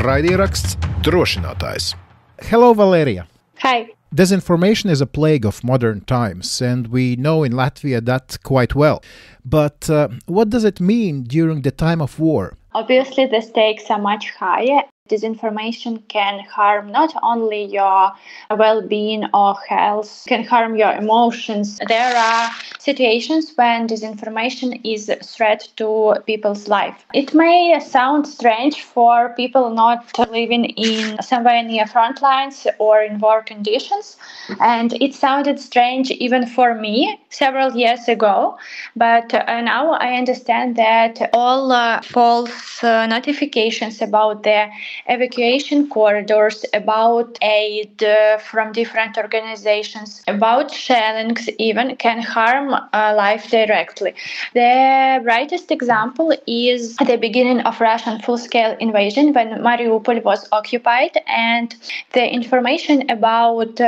Raidieraksts Drošinātājs. Hello, Valeriia. Hi. Disinformation is a plague of modern times, and we know in Latvia that quite well. But what does it mean during the time of war? Obviously, the stakes are much higher. Disinformation can harm not only your well-being or health, can harm your emotions. There are situations when disinformation is a threat to people's life. It may sound strange for people not living in somewhere near front lines or in war conditions, and it sounded strange even for me several years ago, but now I understand that all false notifications about the evacuation corridors, about aid from different organizations, about shellings even, can harm life directly. The brightest example is the beginning of Russian full-scale invasion when Mariupol was occupied, and the information about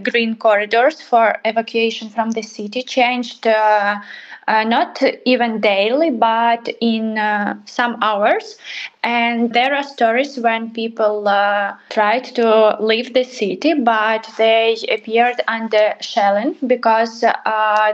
green corridors for evacuation from the city changed not even daily, but in some hours. And there are stories when people tried to leave the city, but they appeared under shelling because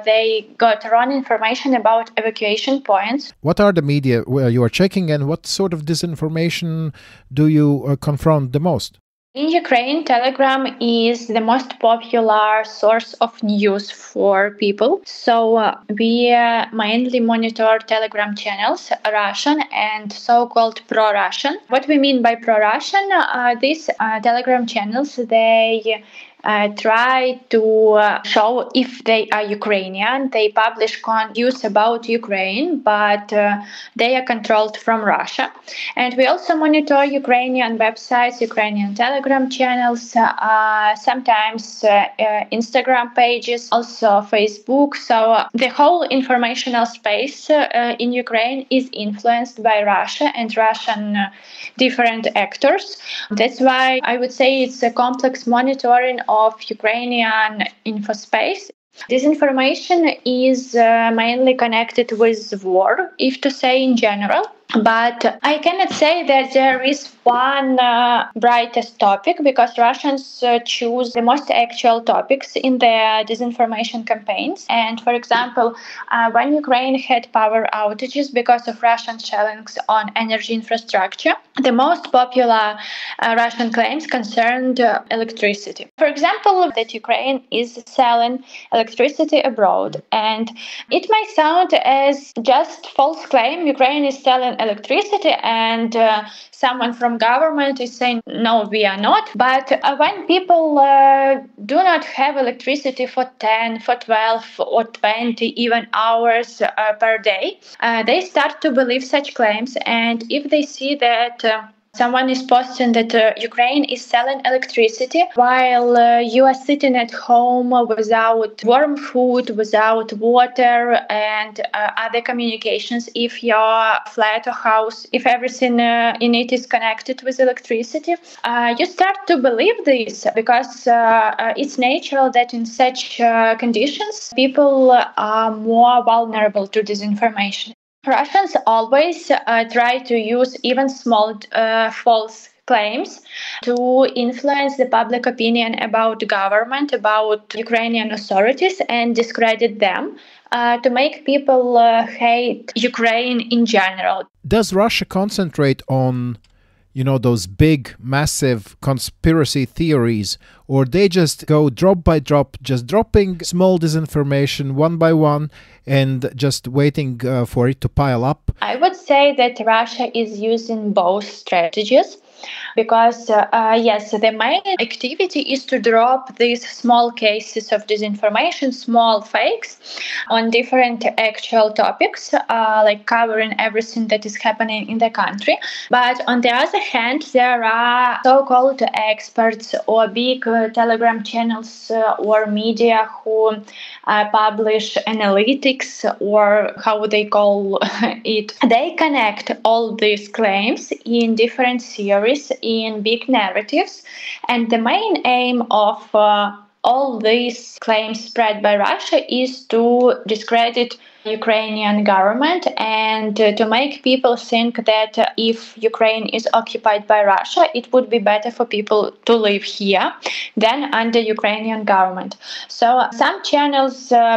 they got wrong information about evacuation points. What are the media where you are checking, and what sort of disinformation do you confront the most? In Ukraine, Telegram is the most popular source of news for people. So we mainly monitor Telegram channels, Russian and so-called pro-Russian. What we mean by pro-Russian, these Telegram channels, they try to show if they are Ukrainian. They publish news about Ukraine, but they are controlled from Russia. And we also monitor Ukrainian websites, Ukrainian Telegram channels, sometimes Instagram pages, also Facebook. So the whole informational space in Ukraine is influenced by Russia and Russian different actors. That's why I would say it's a complex monitoring of Ukrainian infospace. Disinformation is mainly connected with war, if to say in general. But I cannot say that there is one brightest topic, because Russians choose the most actual topics in their disinformation campaigns. And for example, when Ukraine had power outages because of Russian shellings on energy infrastructure, the most popular Russian claims concerned electricity. For example, that Ukraine is selling electricity abroad. And it may sound as just false claim, Ukraine is selling electricity, and someone from government is saying, no, we are not. But when people do not have electricity for 10, for 12 or 20 even hours per day, they start to believe such claims. And if they see that someone is posting that Ukraine is selling electricity while you are sitting at home without warm food, without water and other communications. If your flat or house, if everything in it is connected with electricity, you start to believe this, because it's natural that in such conditions people are more vulnerable to disinformation. Russians always try to use even small false claims to influence the public opinion about the government, about Ukrainian authorities, and discredit them, to make people hate Ukraine in general. Does Russia concentrate on, those big, massive conspiracy theories, or they just go drop by drop, just dropping small disinformation one by one and just waiting for it to pile up? I would say that Russia is using both strategies. Because, yes, the main activity is to drop these small cases of disinformation, small fakes, on different actual topics, like covering everything that is happening in the country. But on the other hand, there are so-called experts or big Telegram channels or media who publish analytics, or how they call it. They connect all these claims in different series, in big narratives, and the main aim of all these claims spread by Russia is to discredit Ukrainian government and to make people think that if Ukraine is occupied by Russia, it would be better for people to live here than under Ukrainian government. So some channels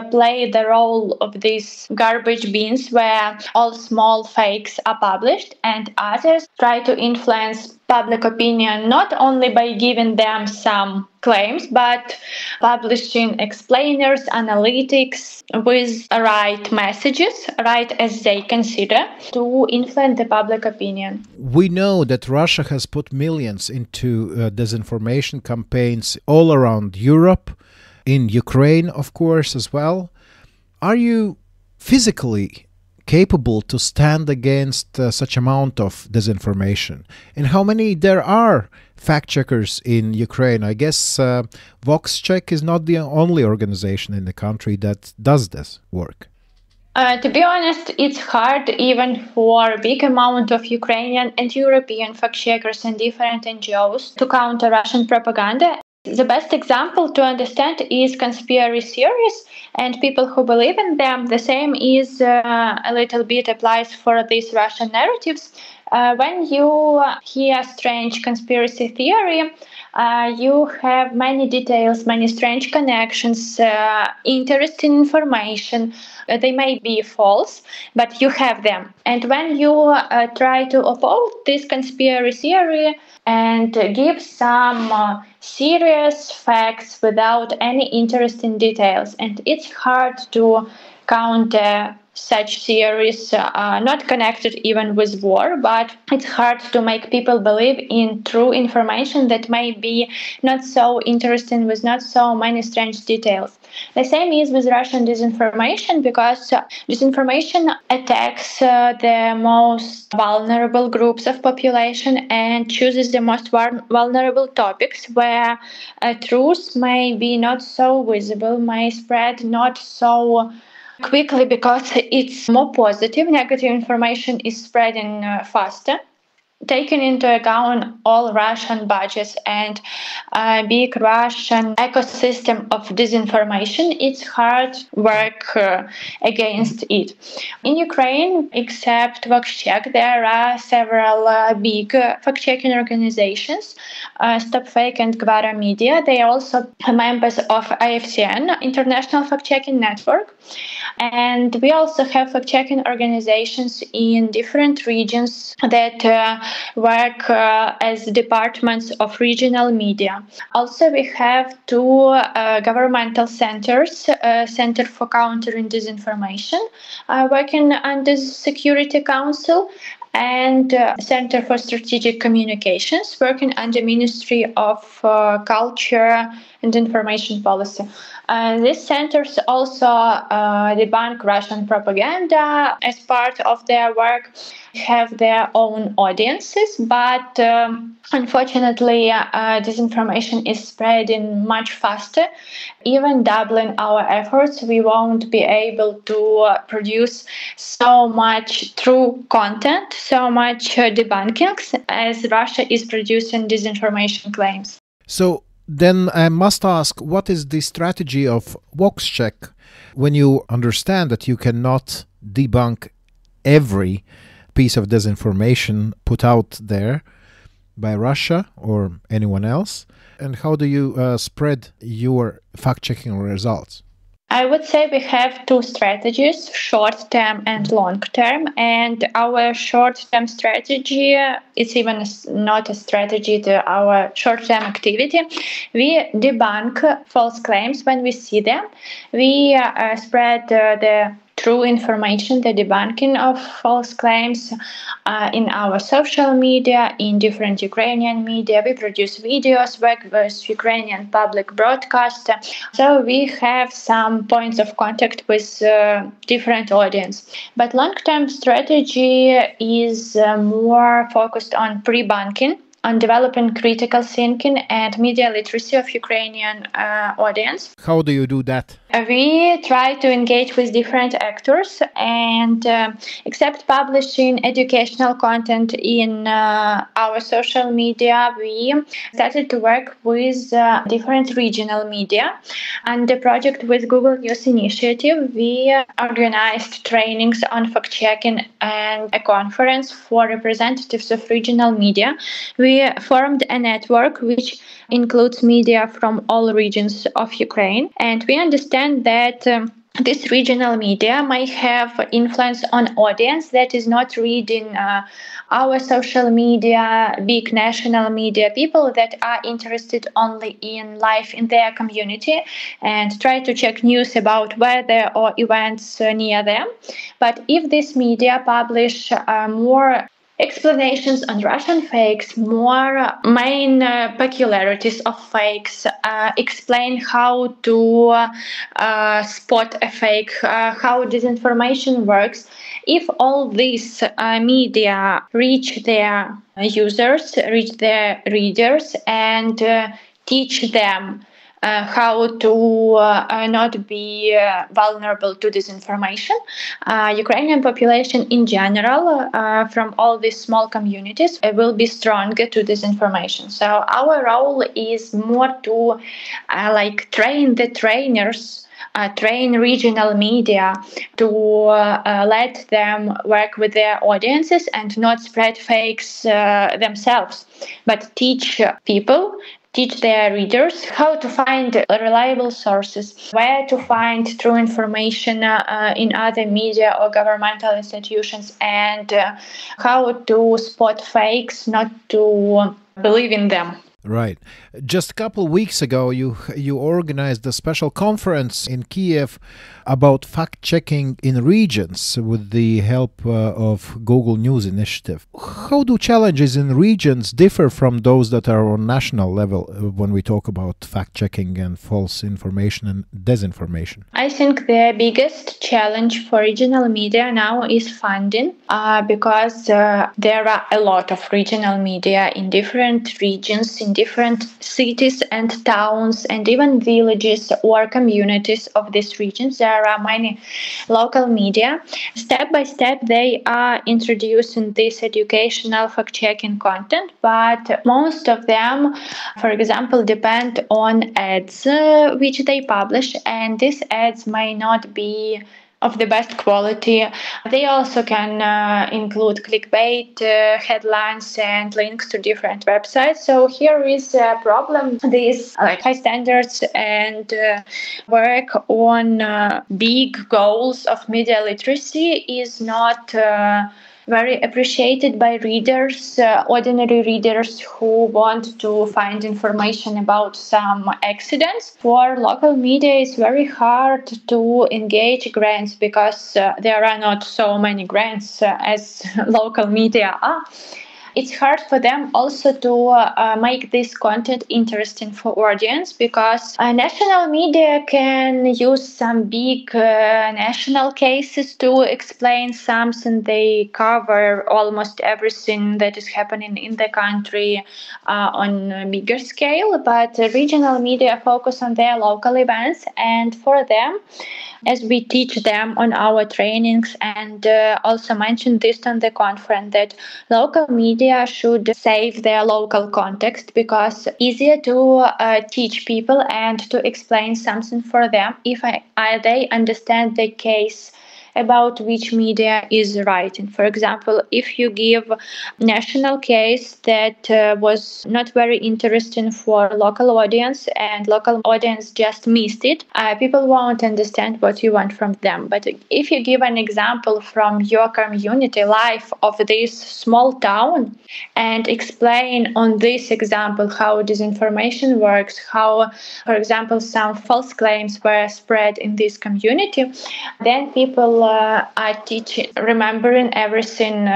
play the role of these garbage bins where all small fakes are published, and others try to influence public opinion not only by giving them some claims, but publishing explainers, analytics with right messages, right as they consider, to influence the public opinion. We know that Russia has put millions into disinformation campaigns all around Europe, in Ukraine, of course, as well. Are you physically capable to stand against such amount of disinformation? And how many there are fact-checkers in Ukraine? I guess VoxCheck is not the only organization in the country that does this work. To be honest, it's hard even for a big amount of Ukrainian and European fact-checkers and different NGOs to counter Russian propaganda. The best example to understand is conspiracy theories and people who believe in them. The same is a little bit applies for these Russian narratives. When you hear strange conspiracy theory, you have many details, many strange connections, interesting information. They may be false, but you have them. And when you try to oppose this conspiracy theory and give some serious facts without any interesting details, and it's hard to counter such theories, not connected even with war, but it's hard to make people believe in true information that may be not so interesting with not so many strange details. The same is with Russian disinformation, because disinformation attacks the most vulnerable groups of population and chooses the most vulnerable topics where truth may be not so visible, may spread not so quickly because it's more positive. Negative information is spreading faster. Taking into account all Russian budgets and big Russian ecosystem of disinformation, it's hard work against it. In Ukraine, except VoxCheck, there are several big fact-checking organizations, Stop Fake and Gwara Media. They are also members of IFCN, International Fact-Checking Network. And we also have fact-checking organizations in different regions that work as departments of regional media. Also, we have two governmental centers, Center for Countering Disinformation, working under the Security Council, and Center for Strategic Communications, working under Ministry of Culture and Information Policy. These centers also debunk Russian propaganda as part of their work, have their own audiences, but unfortunately, disinformation is spreading much faster. Even doubling our efforts, we won't be able to produce so much true content, so much debunkings as Russia is producing disinformation claims. So then I must ask, what is the strategy of VoxCheck when you understand that you cannot debunk every piece of disinformation put out there by Russia or anyone else? And how do you spread your fact-checking results? I would say we have two strategies, short-term and long-term. And our short-term strategy, it's even not a strategy to our short-term activity. We debunk false claims when we see them. We spread the true information, the debunking of false claims in our social media, in different Ukrainian media. We produce videos, work with Ukrainian public broadcaster. So we have some points of contact with different audience. But long-term strategy is more focused on pre-bunking on developing critical thinking and media literacy of Ukrainian audience. How do you do that? We try to engage with different actors and except publishing educational content in our social media, we started to work with different regional media. And the project with Google News Initiative, we organized trainings on fact-checking and a conference for representatives of regional media. We formed a network which includes media from all regions of Ukraine, and we understand that this regional media might have influence on audience that is not reading our social media, big national media, people that are interested only in life in their community and try to check news about weather or events near them. But if this media publish more explanations on Russian fakes, more main peculiarities of fakes, explain how to spot a fake, how disinformation works. If all these media reach their users, reach their readers, and teach them how to not be vulnerable to disinformation. Ukrainian population in general, from all these small communities, will be stronger to disinformation. So our role is more to train the trainers, train regional media to let them work with their audiences and not spread fakes themselves, but teach people, teach their readers how to find reliable sources, where to find true information in other media or governmental institutions, and how to spot fakes, not to believe in them. Right. Just a couple of weeks ago, you organized a special conference in Kiev about fact-checking in regions with the help of Google News Initiative. How do challenges in regions differ from those that are on national level when we talk about fact-checking and false information and disinformation? I think the biggest challenge for regional media now is funding, because there are a lot of regional media in different regions, in different cities and towns, and even villages or communities of these regions. There are many local media. Step by step, they are introducing this educational fact-checking content, but most of them, for example, depend on ads which they publish, and these ads may not be of the best quality. They also can include clickbait headlines and links to different websites. So here is a problem. These high standards and work on big goals of media literacy is not very appreciated by readers, ordinary readers who want to find information about some accidents. For local media, it's very hard to engage grants because there are not so many grants as local media are. It's hard for them also to make this content interesting for audience, because national media can use some big national cases to explain something. They cover almost everything that is happening in the country on a bigger scale, but regional media focus on their local events, and for them, as we teach them on our trainings and also mentioned this on the conference, that local media should save their local context, because easier to teach people and to explain something for them if they understand the case about which media is writing. For example, if you give national case that was not very interesting for local audience and local audience just missed it, people won't understand what you want from them. But if you give an example from your community life of this small town and explain on this example how disinformation works, how, for example, some false claims were spread in this community, then people are remembering everything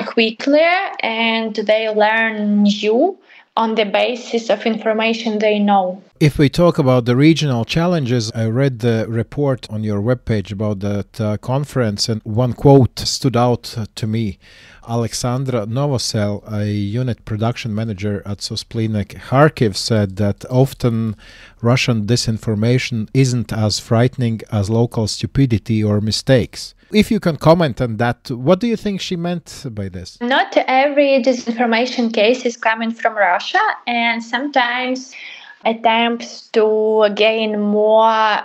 quickly, and they learn new on the basis of information they know. If we talk about the regional challenges, I read the report on your webpage about that conference, and one quote stood out to me. Alexandra Novosel, a unit production manager at Sosplinek Kharkiv, said that often Russian disinformation isn't as frightening as local stupidity or mistakes. If you can comment on that, what do you think she meant by this? Not every disinformation case is coming from Russia, and sometimes attempts to gain more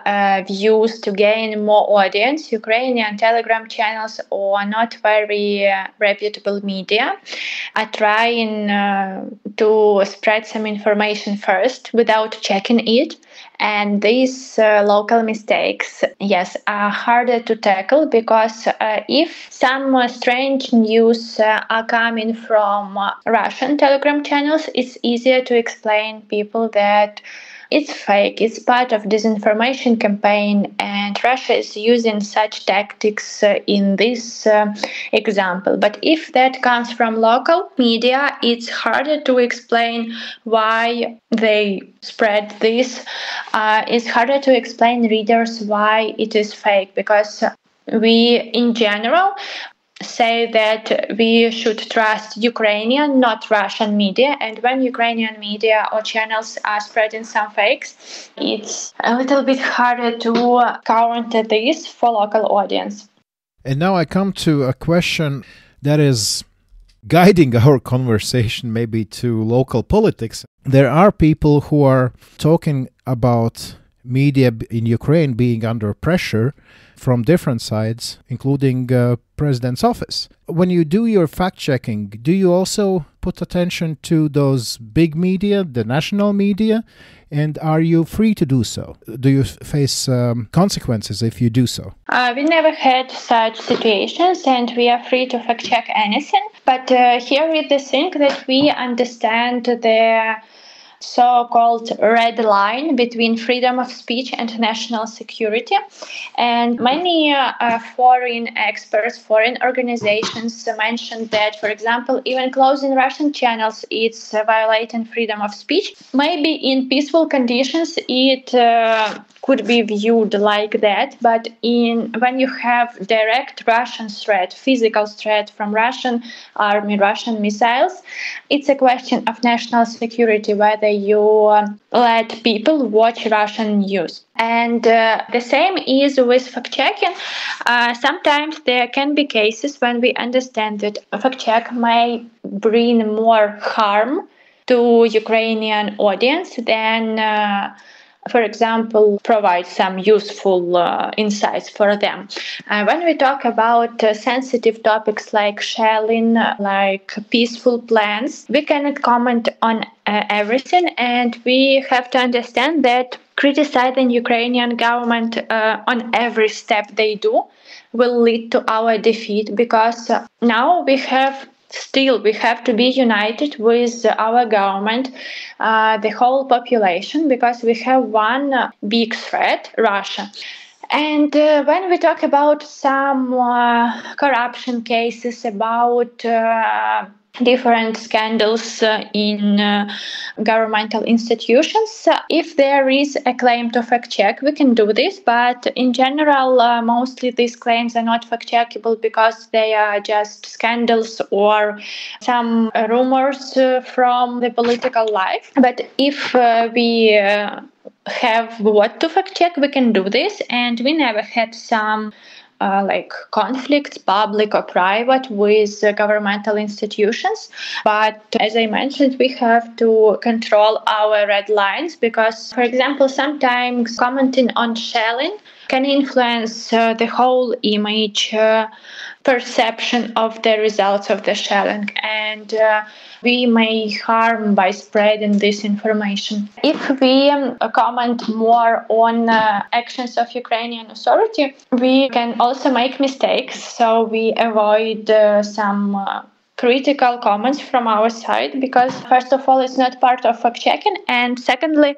views, to gain more audience, Ukrainian Telegram channels or not very reputable media are trying to spread some information first without checking it. And these local mistakes, yes, are harder to tackle because if some strange news are coming from Russian Telegram channels, it's easier to explain people that it's fake, it's part of disinformation campaign, and Russia is using such tactics in this example. But if that comes from local media, it's harder to explain why they spread this. It's harder to explain readers why it is fake, because we, in general, say that we should trust Ukrainian, not Russian media. And when Ukrainian media or channels are spreading some fakes, it's a little bit harder to counter this for local audience. And now I come to a question that is guiding our conversation maybe to local politics. There are people who are talking about media in Ukraine being under pressure from different sides, including President's office. When you do your fact-checking, do you also put attention to those big media, the national media, and are you free to do so? Do you face consequences if you do so? We never had such situations, and we are free to fact-check anything. But here is the thing that we understand the so-called red line between freedom of speech and national security. And many foreign experts, foreign organizations mentioned that, for example, even closing Russian channels, it's violating freedom of speech. Maybe in peaceful conditions, it could be viewed like that, but when you have direct Russian threat, physical threat from Russian army, Russian missiles, it's a question of national security whether you let people watch Russian news. And the same is with fact-checking. Sometimes there can be cases when we understand that a fact-check may bring more harm to Ukrainian audience than for example, provide some useful insights for them. When we talk about sensitive topics like shelling, like peaceful plans, we cannot comment on everything, and we have to understand that criticizing Ukrainian government on every step they do will lead to our defeat, because now we have to be united with our government, the whole population, because we have one big threat, Russia. And when we talk about some corruption cases, about different scandals in governmental institutions, if there is a claim to fact-check, we can do this. But in general, mostly these claims are not fact-checkable because they are just scandals or some rumors from the political life. But if we have what to fact-check, we can do this. And we never had some like conflicts, public or private, with governmental institutions. But as I mentioned, we have to control our red lines because, for example, sometimes commenting on shelling can influence the whole image, perception of the results of the shelling, and we may harm by spreading this information. If we comment more on actions of Ukrainian authority, we can also make mistakes, so we avoid some critical comments from our side because, first of all, it's not part of fact-checking, and secondly,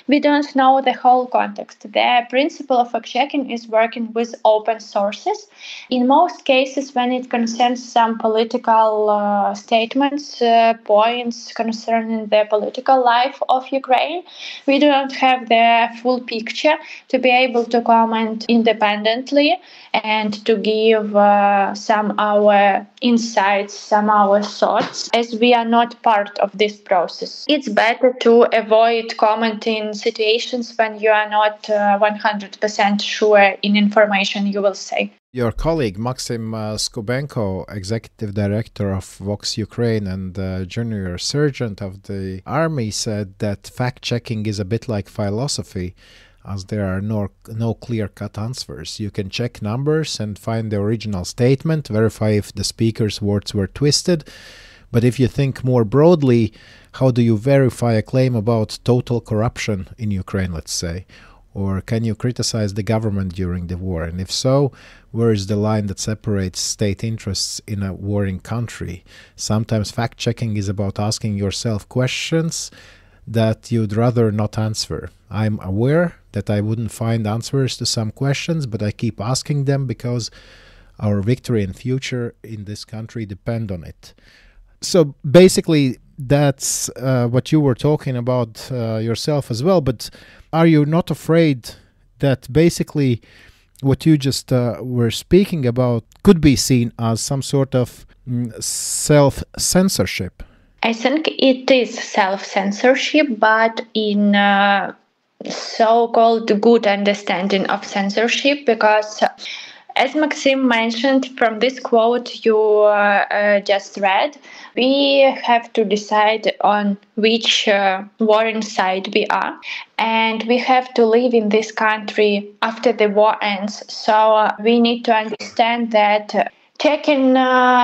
we don't know the whole context. The principle of fact-checking is working with open sources. In most cases, when it concerns some political statements, points concerning the political life of Ukraine, we don't have the full picture to be able to comment independently and to give some our insights, some our thoughts, as we are not part of this process. It's better to avoid commenting situations when you are not 100% sure in information you will say. Your colleague Maxim Skubenko, executive director of Vox Ukraine and junior sergeant of the army, said that fact-checking is a bit like philosophy, as there are no clear-cut answers. You can check numbers and find the original statement, verify if the speaker's words were twisted. But if you think more broadly, how do you verify a claim about total corruption in Ukraine, let's say? Or can you criticize the government during the war? And if so, where is the line that separates state interests in a warring country? Sometimes fact-checking is about asking yourself questions that you'd rather not answer. I'm aware that I wouldn't find answers to some questions, but I keep asking them because our victory and future in this country depend on it. So basically, that's what you were talking about yourself as well. But are you not afraid that basically what you just were speaking about could be seen as some sort of self-censorship? I think it is self-censorship, but in so-called good understanding of censorship, because as Maxim mentioned from this quote you just read, we have to decide on which warring side we are, and we have to live in this country after the war ends. So we need to understand that checking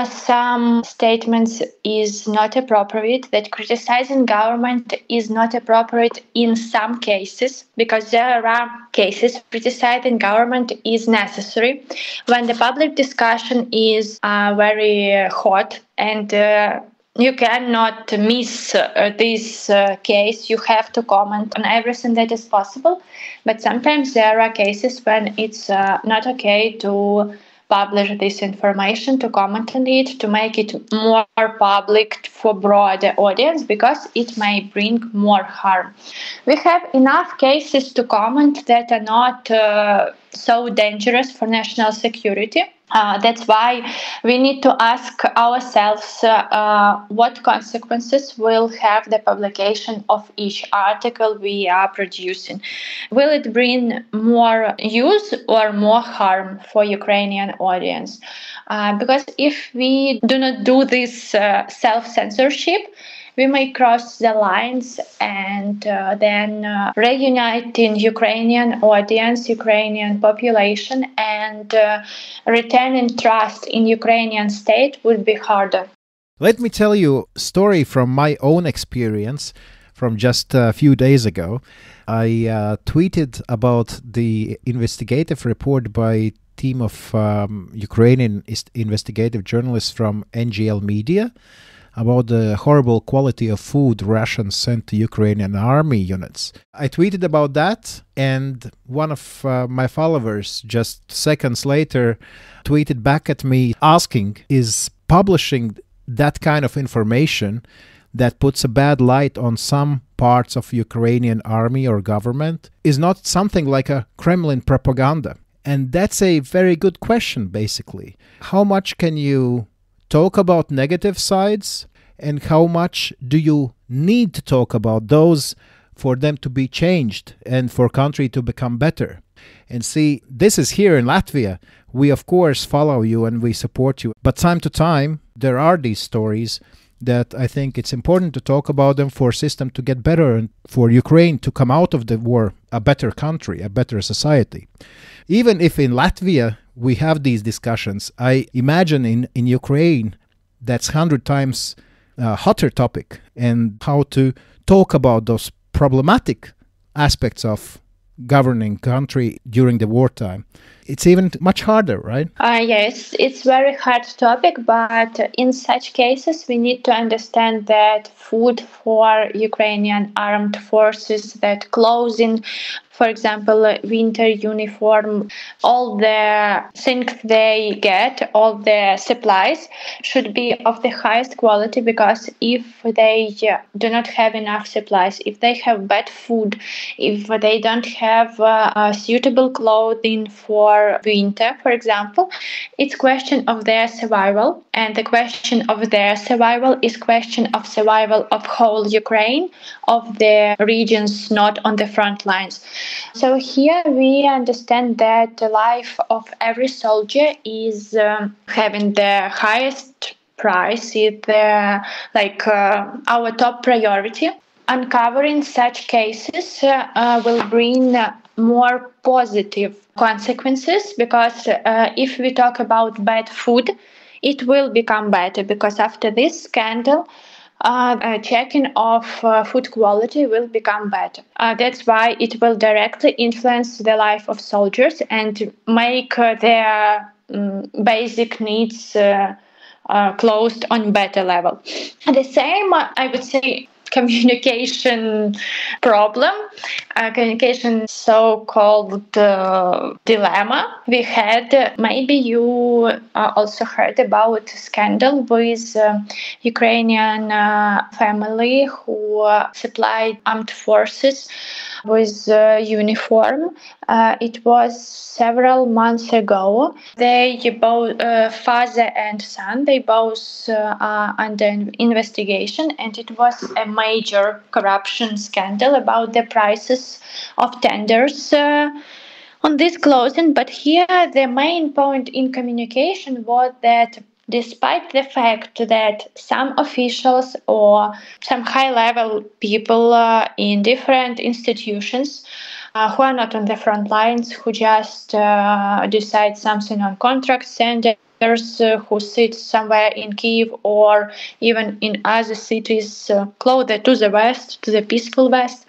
some statements is not appropriate, that criticizing government is not appropriate in some cases, because there are cases criticizing government is necessary when the public discussion is very hot and you cannot miss this case. You have to comment on everything that is possible. But sometimes there are cases when it's not okay to publish this information, to comment on it, to make it more public for broader audience, because it may bring more harm. We have enough cases to comment that are not so dangerous for national security. That's why we need to ask ourselves what consequences will have the publication of each article we are producing. Will it bring more use or more harm for Ukrainian audience? Because if we do not do this self-censorship, we may cross the lines and then reuniting Ukrainian audience, Ukrainian population, and returning trust in Ukrainian state would be harder. Let me tell you a story from my own experience from just a few days ago. I tweeted about the investigative report by a team of Ukrainian investigative journalists from NGL Media about the horrible quality of food rations sent to Ukrainian army units. I tweeted about that, and one of my followers just seconds later tweeted back at me asking, is publishing that kind of information that puts a bad light on some parts of Ukrainian army or government is not something like a Kremlin propaganda? And that's a very good question, basically. How much can you talk about negative sides, and how much do you need to talk about those for them to be changed and for country to become better? And see, this is here in Latvia. We of course follow you and we support you, but time to time there are these stories that I think it's important to talk about them for system to get better and for Ukraine to come out of the war a better country, a better society. Even if in Latvia we have these discussions, I imagine in Ukraine that's 100 times hotter topic, and how to talk about those problematic aspects of governing country during the wartime. It's even much harder, right? Yes, it's very hard topic, but in such cases, we need to understand that food for Ukrainian armed forces, that clothing, for example, winter uniform, all the things they get, all the supplies should be of the highest quality, because if they do not have enough supplies, if they have bad food, if they don't have suitable clothing for winter, for example, it's question of their survival, and the question of their survival is question of survival of whole Ukraine, of the regions not on the front lines. So here we understand that the life of every soldier is having the highest price, is our top priority. Uncovering such cases will bring more positive consequences, because if we talk about bad food, it will become better, because after this scandal, checking of food quality will become better. That's why it will directly influence the life of soldiers and make their basic needs closed on better level. The same, I would say, communication problem, communication so-called dilemma we had. Maybe you also heard about scandal with Ukrainian family who supplied armed forces with uniform. It was several months ago. They both, father and son, they both are under investigation, and it was a major corruption scandal about the prices of tenders on this clothing. But here the main point in communication was that despite the fact that some officials or some high-level people in different institutions who are not on the front lines, who just decide something on contract tenders, who sit somewhere in Kyiv or even in other cities closer to the west, to the peaceful west,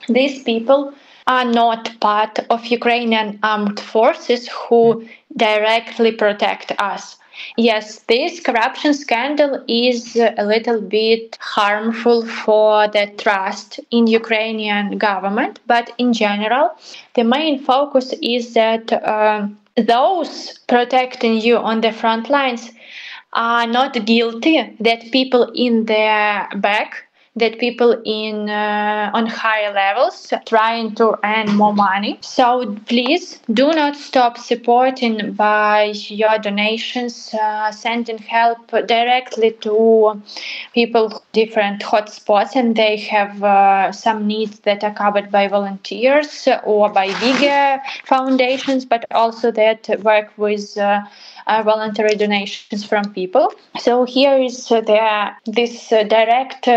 these people are not part of Ukrainian armed forces who directly protect us. Yes, this corruption scandal is a little bit harmful for the trust in Ukrainian government, but in general, the main focus is that those protecting you on the front lines are not guilty, that people in the back, that people in on higher levels trying to earn more money. So please do not stop supporting by your donations, sending help directly to people different hotspots, and they have some needs that are covered by volunteers or by bigger foundations, but also that work with voluntary donations from people. So here is this direct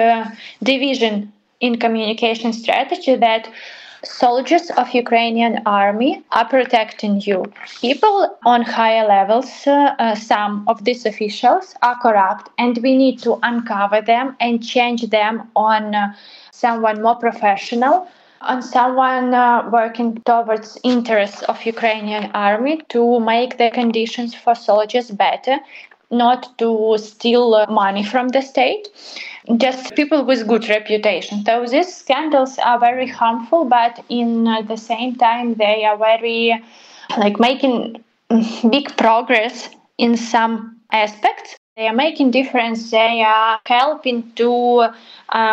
division in communication strategy, that soldiers of Ukrainian army are protecting you. People on higher levels, some of these officials are corrupt, and we need to uncover them and change them on someone more professional, on someone working towards interests of Ukrainian army to make the conditions for soldiers better, not to steal money from the state, just people with good reputation. So these scandals are very harmful, but in the same time they are very making big progress in some aspects. They are making difference. They are helping to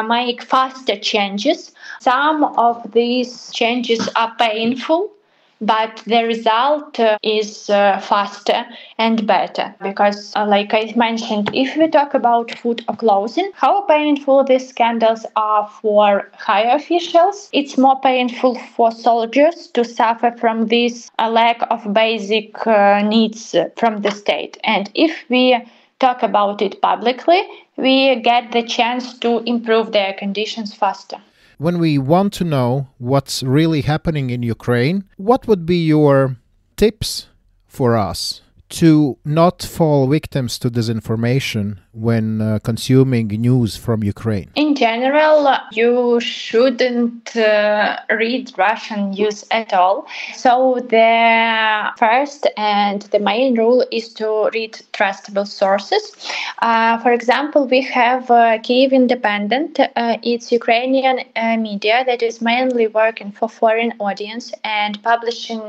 make faster changes. Some of these changes are painful, but the result is faster and better. Because, like I mentioned, if we talk about food or clothing, how painful these scandals are for high officials, it's more painful for soldiers to suffer from this lack of basic needs from the state. And if we talk about it publicly, we get the chance to improve their conditions faster. When we want to know what's really happening in Ukraine, what would be your tips for us to not fall victims to disinformation when consuming news from Ukraine? In In general, you shouldn't read Russian news at all. So the first and the main rule is to read trustable sources. For example, we have Kyiv Independent. It's Ukrainian media that is mainly working for foreign audience and publishing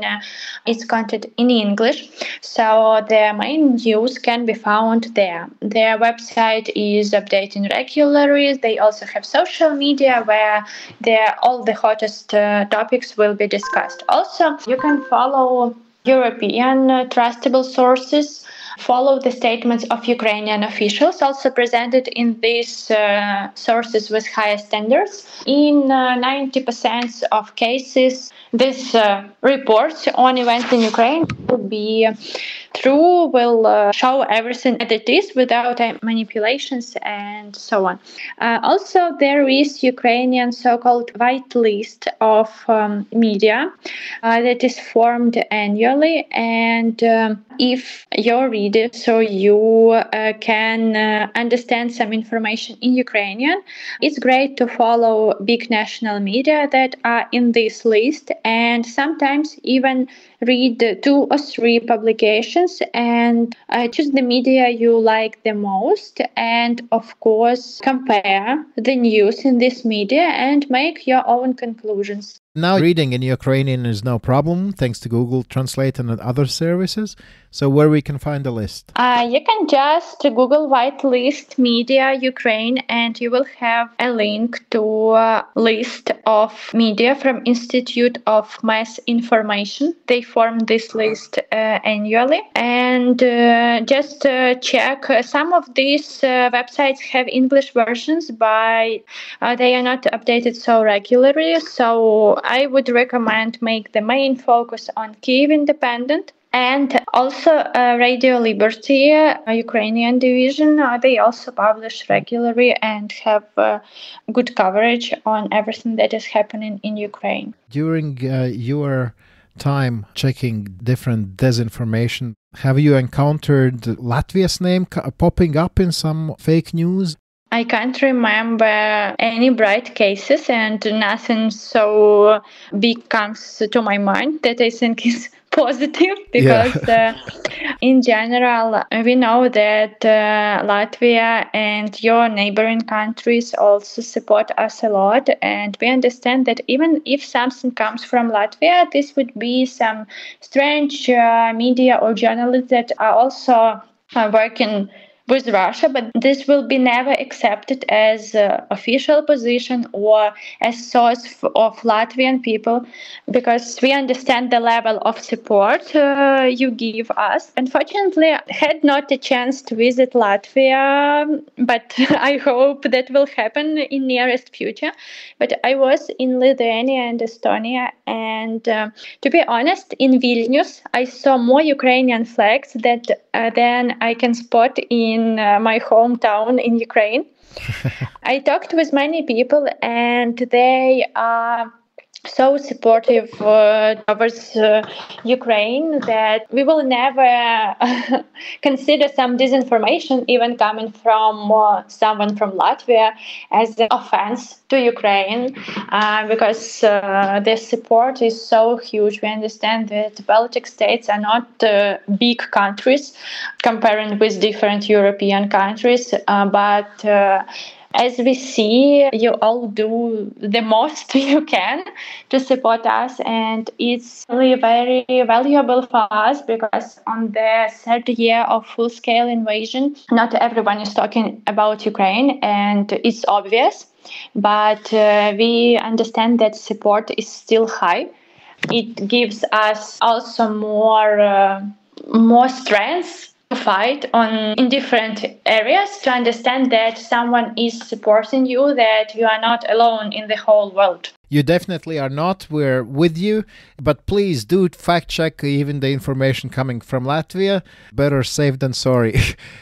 its content in English. So the main news can be found there. Their website is updating regularly. They also have social media where all the hottest topics will be discussed. Also, you can follow European trustable sources, follow the statements of Ukrainian officials, also presented in these sources with higher standards. In 90% of cases, these reports on events in Ukraine will be true, will show everything as it is without manipulations and so on. Also, there is Ukrainian so-called white list of media that is formed annually, and if you're reader, so you can understand some information in Ukrainian, it's great to follow big national media that are in this list, and sometimes even read 2 or 3 publications and choose the media you like the most, and of course compare the news in this media and make your own conclusions. Now reading in Ukrainian is no problem thanks to Google Translate and other services. So where we can find the list? You can just Google white list media Ukraine and you will have a link to a list of media from Institute of Mass Information. They form this list annually, and just check. Some of these websites have English versions, but they are not updated so regularly. So I would recommend make the main focus on Kyiv Independent. And also Radio Liberty, Ukrainian division, they also publish regularly and have good coverage on everything that is happening in Ukraine. During your time checking different disinformation, have you encountered Latvia's name popping up in some fake news? I can't remember any bright cases, and nothing so big comes to my mind that I think is positive, because in general we know that Latvia and your neighboring countries also support us a lot, and we understand that even if something comes from Latvia, this would be some strange media or journalists that are also working with Russia, but this will be never accepted as official position or as source of Latvian people, because we understand the level of support you give us. Unfortunately, I had not a chance to visit Latvia, but I hope that will happen in nearest future. But I was in Lithuania and Estonia, and to be honest, in Vilnius, I saw more Ukrainian flags than I can spot in my hometown in Ukraine. I talked with many people, and they are so supportive towards Ukraine that we will never consider some disinformation even coming from someone from Latvia as an offense to Ukraine, because their support is so huge. We understand that the Baltic states are not big countries comparing with different European countries, but as we see, you all do the most you can to support us, and it's really very valuable for us, because on the 3rd year of full-scale invasion, not everyone is talking about Ukraine, and it's obvious, but we understand that support is still high. It gives us also more strength to fight in different areas, to understand that someone is supporting you, that you are not alone in the whole world. You definitely are not. We're with you. But please do fact check even the information coming from Latvia. Better safe than sorry.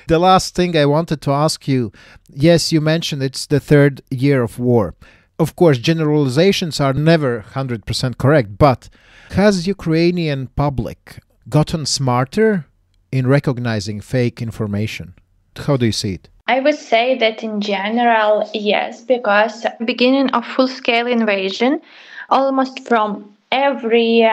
The last thing I wanted to ask you, yes, you mentioned it's the 3rd year of war. Of course, generalizations are never 100% correct, but has Ukrainian public gotten smarter in recognizing fake information? How do you see it? I would say that in general, yes, because beginning of full-scale invasion, almost from every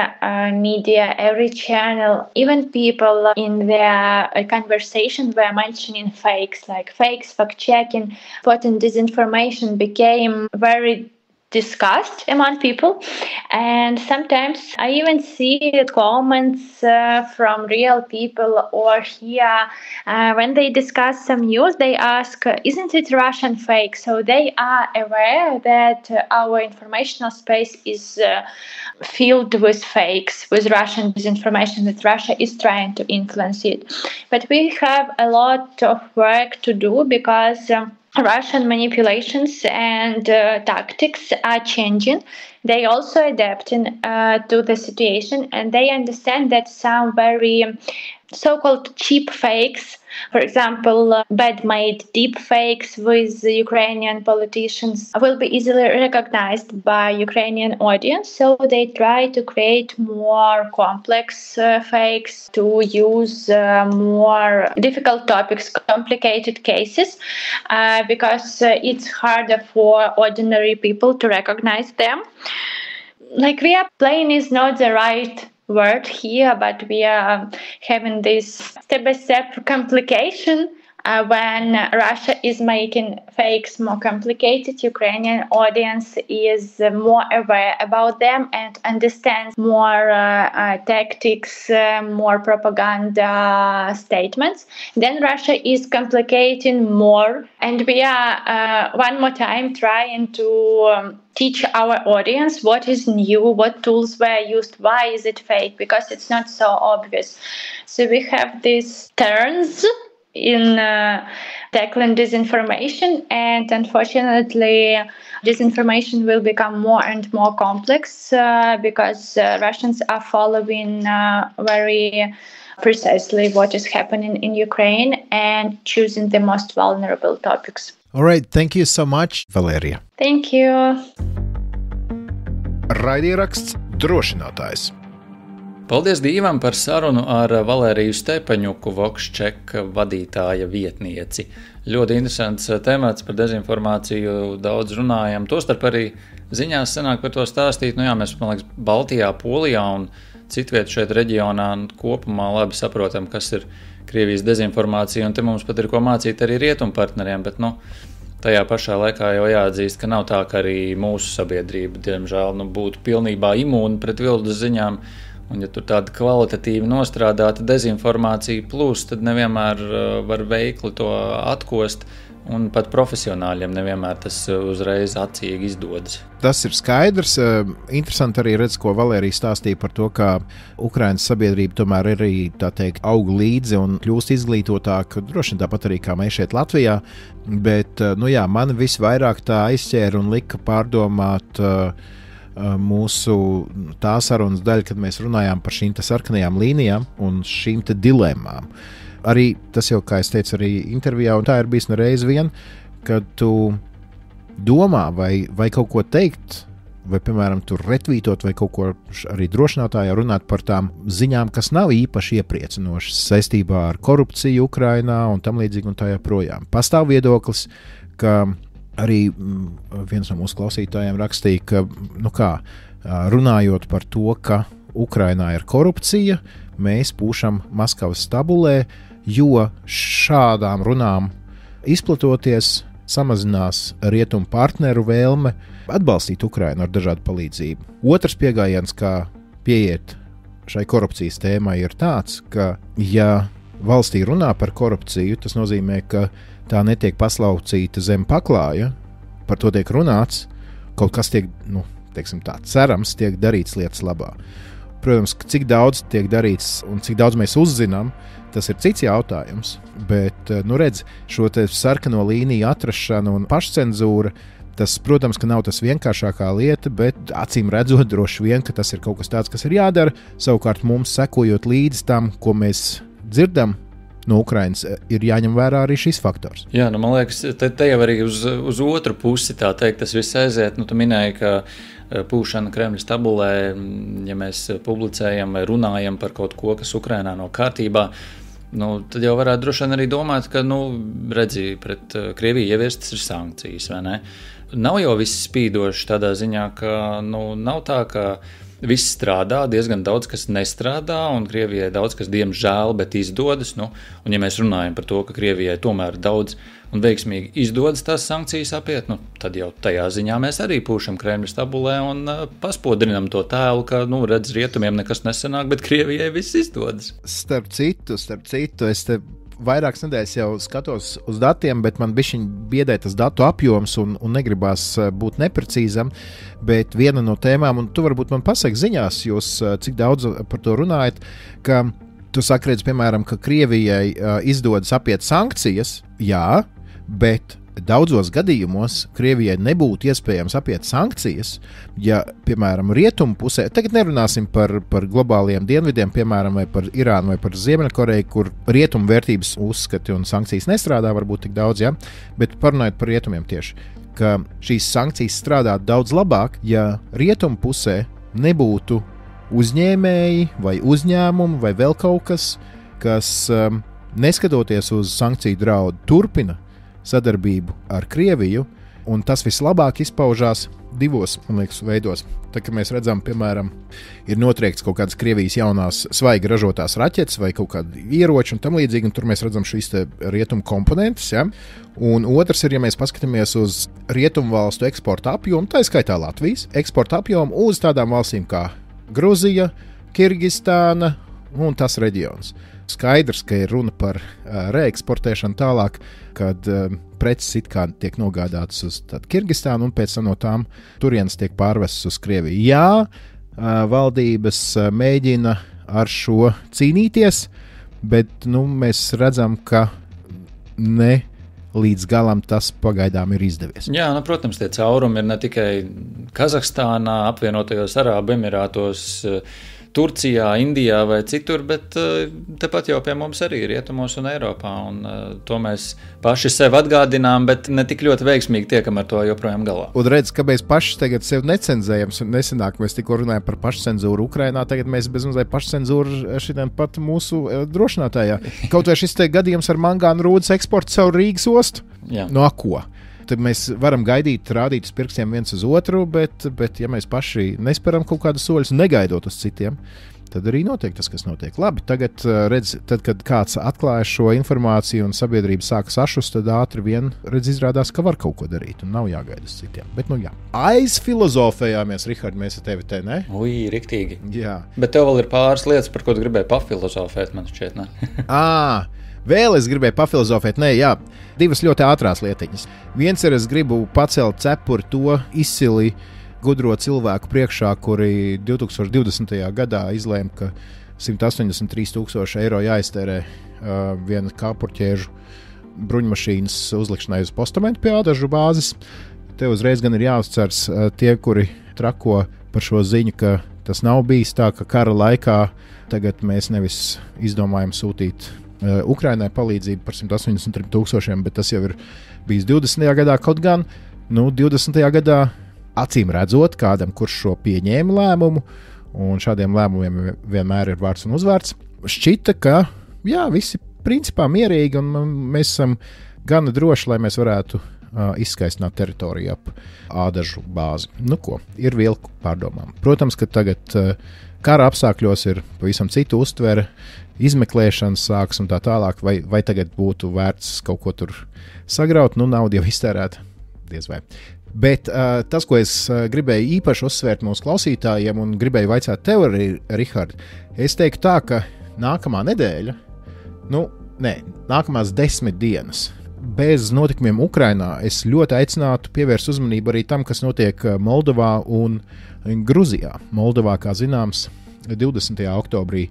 media, every channel, even people in their conversation were mentioning fakes, like fakes, fact-checking, and disinformation became very discussed among people. And sometimes I even see comments from real people or here when they discuss some news, they ask, isn't it Russian fake? So they are aware that our informational space is filled with fakes, with Russian disinformation, that Russia is trying to influence it. But we have a lot of work to do because Russian manipulations and tactics are changing. They also adapting to the situation, and they understand that some very so-called cheap fakes, for example, bad-made deep fakes with Ukrainian politicians, will be easily recognized by Ukrainian audience. So they try to create more complex fakes, to use more difficult topics, complicated cases, because it's harder for ordinary people to recognize them. Like, we are playing is not the right word here, but we are having this step-by-step complication when Russia is making fakes more complicated. Ukrainian audience is more aware about them and understands more tactics, more propaganda statements. Then Russia is complicating more, and we are one more time trying to teach our audience what is new, what tools were used, why is it fake, because it's not so obvious. So we have these turns in tackling disinformation, and unfortunately disinformation will become more and more complex because Russians are following very precisely what is happening in Ukraine and choosing the most vulnerable topics. All right, thank you so much, Valeriia. Thank you. Raidieraksts Drošinātājs. Paldies Dīvam par sarunu ar Valēriju Stepaniuku, VoxCheck vadītāja vietnieci. Ļoti interesants temats, par dezinformāciju daudz runājam. Tostarp arī ziņās sanāk par to stāstīt. Mēs, man liekas, Baltijā, Polijā un citviet šeit reģionā kopumā labi saprotam, kas ir Krievijas dezinformācija, un te mums pat ir ko mācīt arī rietumu partneriem, bet tajā pašā laikā jau jāatzīst, ka nav tā, ka arī mūsu sabiedrība, diemžēl, būtu pilnībā imūna pret viltus ziņām. Un ja tur tāda kvalitatīvi nostrādāta dezinformācija plūs, tad nevienmēr var veikli to atkost, un pat profesionāļiem nevienmēr tas uzreiz acīgi izdodas. Tas ir skaidrs. Interesanti arī redz, ko Valērija stāstīja par to, ka Ukrainas sabiedrība tomēr arī, tā teikt, aug līdzi un kļūst izglītotāka, droši vien tāpat arī kā mēs šeit Latvijā, bet, mani visvairāk tā aizķēra un lika pārdomāt mūsu tā sarunas daļa, kad mēs runājām par šīm sarkanajām līnijām un šīm dilemmām. Arī tas jau, kā es teicu, arī intervijā, un tā ir bijis nereiz vien, kad tu domā vai kaut ko teikt, vai, piemēram, tur retvītot vai kaut ko arī drošinātājā runāt par tām ziņām, kas nav īpaši iepriecinošas saistībā ar korupciju Ukrainā un tam līdzīgi un tā joprojām. Pastāv viedoklis, ka arī viens no mūsu klausītājiem rakstīja, ka, runājot par to, ka Ukrainā ir korupcija, mēs pūšam Maskavas stabulē, jo šādām runām izplatoties samazinās rietumu partneru vēlme atbalstīt Ukrainu ar dažādu palīdzību. Otrs pieejams, kā pieiet šai korupcijas tēmai, ir tāds, ka, ja valstī runā par korupciju, tas nozīmē, ka tā netiek paslaucīta zem paklāja, par to tiek runāts, kaut kas tiek, cerams, tiek darīts lietas labā. Protams, ka cik daudz tiek darīts un cik daudz mēs uzzinām, tas ir cits jautājums, bet, redz, šo te sarkano līniju atrašana un pašcenzūra, tas, protams, ka nav tas vienkāršākā lieta, bet acīm redzot droši vien, ka tas ir kaut kas tāds, kas ir jādara. Savukārt mums, sekojot līdz tam, ko mēs dzirdam no Ukrainas, ir jāņem vērā arī šis faktors. Jā, man liekas, te jau arī uz otru pusi, tā teikt, tas viss aiziet. Tu minēji, ka pūšana Kremļa stabulē, ja mēs publicējam vai runājam par kaut ko, kas Ukrainā nav kārtībā, tad jau varētu droši vien arī domāt, ka, redzi, pret Krieviju ieviestas ir sankcijas, vai ne? Nav jau viss spīdoši tādā ziņā, ka, nav tā, ka viss strādā, diezgan daudz, kas nestrādā, un Krievijai daudz, kas diemžēl, bet izdodas, un ja mēs runājam par to, ka Krievijai tomēr daudz un veiksmīgi izdodas tās sankcijas apiet, tad jau tajā ziņā mēs arī pūšam Kremļa stabulē un paspodrinam to tēlu, ka, redz, rietumiem nekas nesanāk, bet Krievijai viss izdodas. Starp citu, es te vairākas nedēļas jau skatos uz datiem, bet man bišķiņ biedē tas datu apjoms un negribās būt neprecīzam, bet viena no tēmām, un tu varbūt man pasaki ziņās, jūs cik daudz par to runājat, ka tu saki, redz, piemēram, ka Krievijai izdodas apiet sankcijas, jā, bet daudzos gadījumos Krievijai nebūtu iespējams apiet sankcijas, ja, piemēram, rietumu pusē, tagad nerunāsim par globāliem dienvidiem, piemēram, vai par Irānu vai par Ziemeļkoreju, kur rietumu vērtības uzskati un sankcijas nestrādā varbūt tik daudz, ja? Bet parunājot par rietumiem tieši, ka šīs sankcijas strādā daudz labāk, ja rietumu pusē nebūtu uzņēmēji vai uzņēmumi vai vēl kaut kas neskatoties uz sankciju draudu turpina sadarbību ar Krieviju, un tas vislabāk izpaužās divos, man liekas, veidos. Tā kā mēs redzam, piemēram, ir notriekts kaut kādas Krievijas jaunās svaigi ražotās raķetes vai kaut kādi ieroči un tam līdzīgi, un tur mēs redzam šīs te rietumu komponentes, ja? Un otrs ir, ja mēs paskatāmies uz rietumu valstu eksporta apjomu, tā skaitā Latvijas eksporta apjomu uz tādām valstīm kā Gruzija, Kirgistāna un tas reģions. Skaidrs, ka ir runa par reeksportēšanu tālāk, kad preces it kā tiek nogādātas uz Kirgistānu un pēc tam no tām turienes tiek pārvestas uz Krieviju. Jā, valdības mēģina ar šo cīnīties, bet mēs redzam, ka ne līdz galam tas pagaidām ir izdevies. Jā, protams, tie caurumi ir ne tikai Kazahstānā, apvienotajos Arābu Emirātos, Turcijā, Indijā vai citur, bet tepat jau pie mums arī rietumos un Eiropā, un to mēs paši sev atgādinām, bet ne tik ļoti veiksmīgi tiekam ar to joprojām galā. Un redz, ka mēs paši tagad sev necenzējam, nesenāk mēs tikko runājam par pašcenzūru Ukrainā, tagad mēs bezmazliet pašcenzūru šitiem pat mūsu drošinātājā. Kaut vai šis te gadījums ar mangānu rūdas eksportu caur Rīgas ostu? Jā. No ko? Tad mēs varam gaidīt, rādīt uz pirkstiem viens uz otru, bet ja mēs paši nesperam kaut kādus soļus, negaidot uz citiem, tad arī notiek tas, kas notiek. Labi, tagad, redz, kad kāds atklāja šo informāciju un sabiedrība sāka sašust, tad ātri vien, redz, izrādās, ka var kaut ko darīt un nav jāgaida uz citiem. Bet, jā. Aizfilozofējāmies, Rihard, mēs ar tevi te, ne? Ui, riktīgi. Jā. Bet tev vēl ir pāris lietas, par ko tu gribēji pafilozofēt, man šķiet, ne? Vēl es gribēju pafilozofēt, jā, divas ļoti ātrās lietiņas. Viens ir, es gribu pacelt cepuri to izcili gudro cilvēku priekšā, kuri 2020. gadā izlēma, ka 183,000 eiro jāiztērē viena kāpurķēžu bruņmašīnas uzlikšanai uz postamentu pie ādažu bāzes. Te uzreiz gan ir jāuzcers tie, kuri trako par šo ziņu, ka tas nav bijis tā, ka kara laikā tagad mēs nevis izdomājam sūtīt Ukrainai palīdzību par 183,000, bet tas jau ir bijis 20. gadā, kaut gan 20. gadā acīm redzot kādam, kurš šo pieņēma lēmumu, un šādiem lēmumiem vienmēr ir vārds un uzvārds, šķita, ka visi principā mierīgi, un mēs esam gana droši, lai mēs varētu izskaistināt teritoriju ap ādažu bāzi. Ir vilku pārdomām. Protams, ka tagad kara apstākļos ir pavisam cita uztvere, izmeklēšanas sāks un tā tālāk, vai tagad būtu vērts kaut ko tur sagraut, nauda jau iztērēta, diez vai. Bet tas, ko es gribēju īpaši uzsvērt mūsu klausītājiem un gribēju vaicāt tev arī, Rihard, es teiktu tā, ka nākamā nedēļa, nākamās 10 dienas bez notikumiem Ukrainā, es ļoti aicinātu pievērst uzmanību arī tam, kas notiek Moldovā un Gruzijā. Moldovā, kā zināms, 20. oktobrī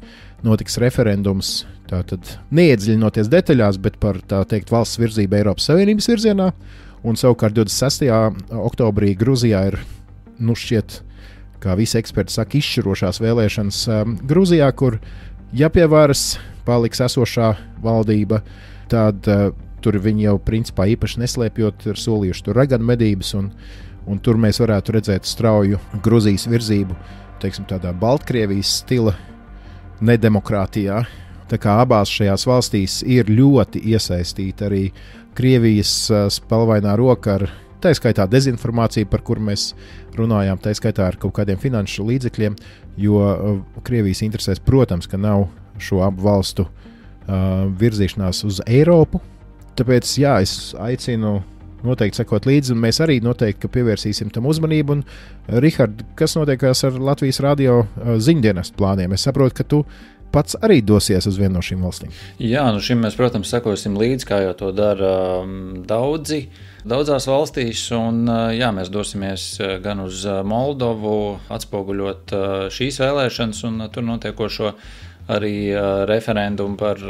notiks referendums, tātad neiedziļinoties detaļās, bet par tā teikt valsts virzību Eiropas Savienības virzienā, un savukārt 26. oktobrī Gruzijā ir, šķiet, kā visi eksperti saka, izšķirošās vēlēšanas Gruzijā, kur ja pie varas paliks esošā valdība, tad tur viņi jau principā īpaši neslēpjot ir solījuši tur raganu medības, un tur mēs varētu redzēt strauju Gruzijas virzību, teiksim, tādā Baltkrievijas stila nedemokrātijā. Tā kā abās šajās valstīs ir ļoti iesaistīta arī Krievijas spalvainā roka ar tā skaitā dezinformāciju, par kuru mēs runājām, tā skaitā ar kaut kādiem finanšu līdzekļiem, jo Krievijas interesēs, protams, ka nav šo abu valstu virzīšanās uz Eiropu. Tāpēc, jā, es aicinu noteikti sekot līdzi, un mēs arī noteikti pievērsīsim tam uzmanību. Un, Rihard, kas notiekās ar Latvijas Radio ziņdienestu plāniem? Es saprotu, ka tu pats arī dosies uz vienu no šīm valstīm. Jā, šim mēs, protams, sekosim līdzi, kā jau to dara daudzās valstīs, un jā, mēs dosimies gan uz Moldovu, atspoguļot šīs vēlēšanas un tur notiekošo arī referendumu par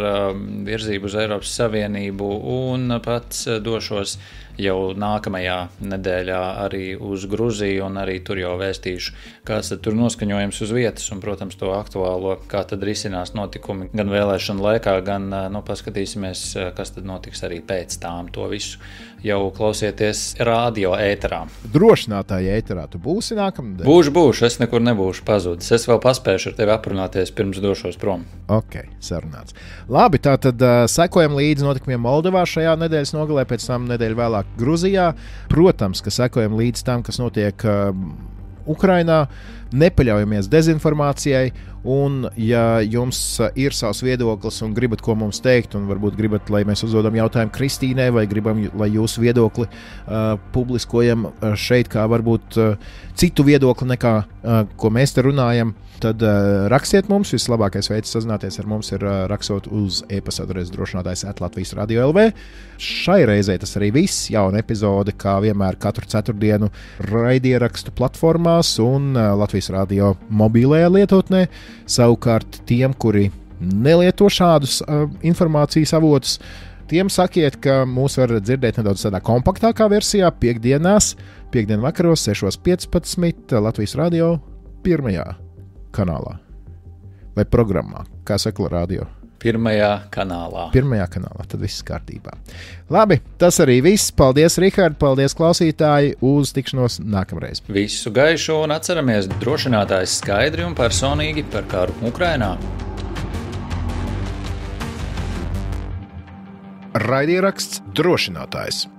virzību uz Eiropas Savienību, un pats došos jau nākamajā nedēļā arī uz Gruziju, un arī tur jau vēstīšu, kāds tad tur noskaņojums uz vietas, un, protams, to aktuālo, kā tad risinās notikumi gan vēlēšanu laikā, gan, paskatīsimies, kas tad notiks arī pēc tām. To visu jau klausieties radio ēterā. Drošinātāja ēterā tu būsi nākamnedēļ? Būšu, es nekur nebūšu pazudis. Es vēl paspēšu ar tevi aprunāties pirms došos prom. Ok, sarunāts. Labi, tātad sekojam līdzi notikumiem Moldovā šajā nedēļas nogalē, pēc tam nedēļu vēlāk Gruzijā. Protams, ka sekojam līdz tam, kas notiek Ukrainā, nepaļaujamies dezinformācijai, un ja jums ir savs viedoklis un gribat ko mums teikt, un varbūt gribat, lai mēs uzdodam jautājumu Kristīnai, vai gribam, lai jūsu viedokli publiskojam šeit, kā varbūt citu viedokli nekā, ko mēs te runājam, tad rakstiet mums. Vislabākais veids sazināties ar mums ir rakstot uz e-pasta adresi drošinātājs @Latvijas Radio LV. Šai reizē tas arī viss. Jauna epizode, kā vienmēr, katru ceturtdienu raidierakstu platformās un Latvijas Radio mobilajā lietotnē. Savukārt tiem, kuri nelieto šādus informācijas avotus, tiem sakiet, ka mūs var dzirdēt nedaudz tādā kompaktākā versijā piekdienu vakaros 6:15 Latvijas Radio pirmajā kanālā vai programmā, kā saka radio. Pirmajā kanālā. Tad viss kārtībā. Labi, tas arī viss. Paldies, Rihard, paldies, klausītāji. Uz tikšanos nākamreiz. Visu gaišu un atceramies, drošinātājs skaidri un personīgi par karu Ukrainā. Raidieraksts Drošinātājs.